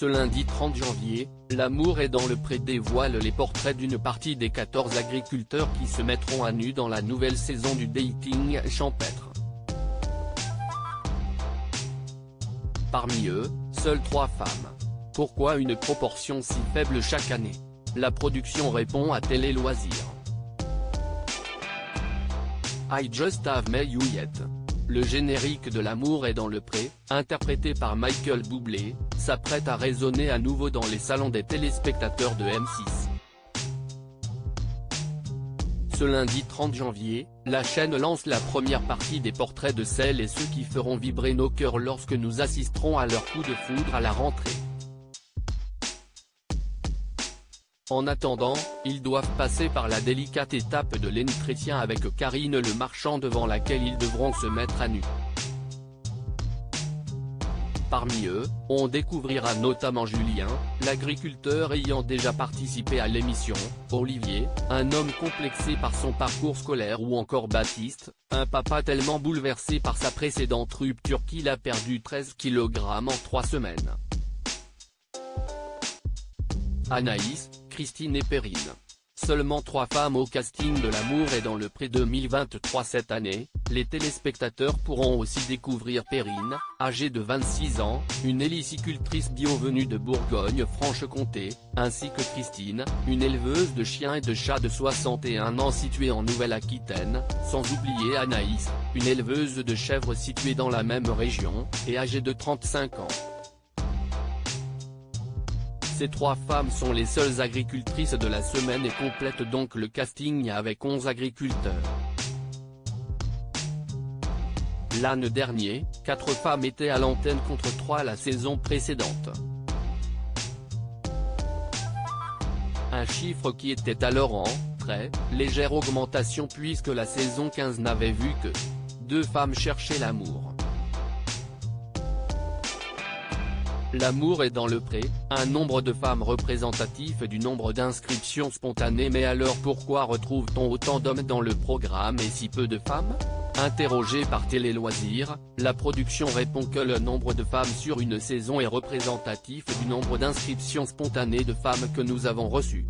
Ce lundi 30 janvier, L'amour est dans le pré dévoile les portraits d'une partie des 14 agriculteurs qui se mettront à nu dans la nouvelle saison du dating champêtre. Parmi eux, seules 3 femmes. Pourquoi une proportion si faible chaque année? La production répond à Télé Loisirs. I Just Have Met You Yet. Le générique de L'amour est dans le pré, interprété par Michael Bublé, s'apprête à résonner à nouveau dans les salons des téléspectateurs de M6. Ce lundi 30 janvier, la chaîne lance la première partie des portraits de celles et ceux qui feront vibrer nos cœurs lorsque nous assisterons à leur coup de foudre à la rentrée. En attendant, ils doivent passer par la délicate étape de l'entretien avec Karine Le Marchand devant laquelle ils devront se mettre à nu. Parmi eux, on découvrira notamment Julien, l'agriculteur ayant déjà participé à l'émission, Olivier, un homme complexé par son parcours scolaire ou encore Baptiste, un papa tellement bouleversé par sa précédente rupture qu'il a perdu 13 kg en 3 semaines. Anaïs, Christine et Perrine. Seulement 3 femmes au casting de L'amour est dans le pré 2023 cette année. Les téléspectateurs pourront aussi découvrir Perrine, âgée de 26 ans, une hélicicultrice bio venue de Bourgogne-Franche-Comté, ainsi que Christine, une éleveuse de chiens et de chats de 61 ans située en Nouvelle-Aquitaine, sans oublier Anaïs, une éleveuse de chèvres située dans la même région, et âgée de 35 ans. Ces 3 femmes sont les seules agricultrices de la semaine et complètent donc le casting avec 11 agriculteurs. L'an dernier, 4 femmes étaient à l'antenne contre 3 la saison précédente. Un chiffre qui était alors en très légère augmentation puisque la saison 15 n'avait vu que 2 femmes chercher l'amour. L'amour est dans le pré, un nombre de femmes représentatif du nombre d'inscriptions spontanées. Mais alors pourquoi retrouve-t-on autant d'hommes dans le programme et si peu de femmes? Interrogée par Télé Loisirs, la production répond que le nombre de femmes sur une saison est représentatif du nombre d'inscriptions spontanées de femmes que nous avons reçues.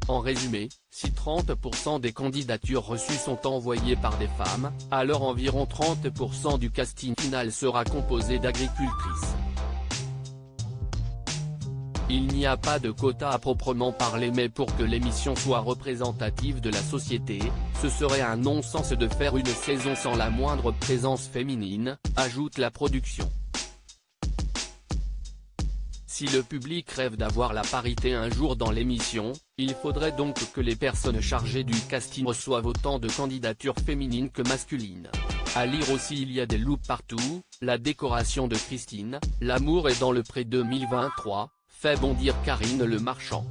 En résumé, si 30% des candidatures reçues sont envoyées par des femmes, alors environ 30% du casting final sera composé d'agricultrices. Il n'y a pas de quota à proprement parler, mais pour que l'émission soit représentative de la société, ce serait un non-sens de faire une saison sans la moindre présence féminine, ajoute la production. Si le public rêve d'avoir la parité un jour dans l'émission, il faudrait donc que les personnes chargées du casting reçoivent autant de candidatures féminines que masculines. À lire aussi, il y a des looks partout, la décoration de Christine, L'amour est dans le pré 2023, fait bondir Karine Le Marchand.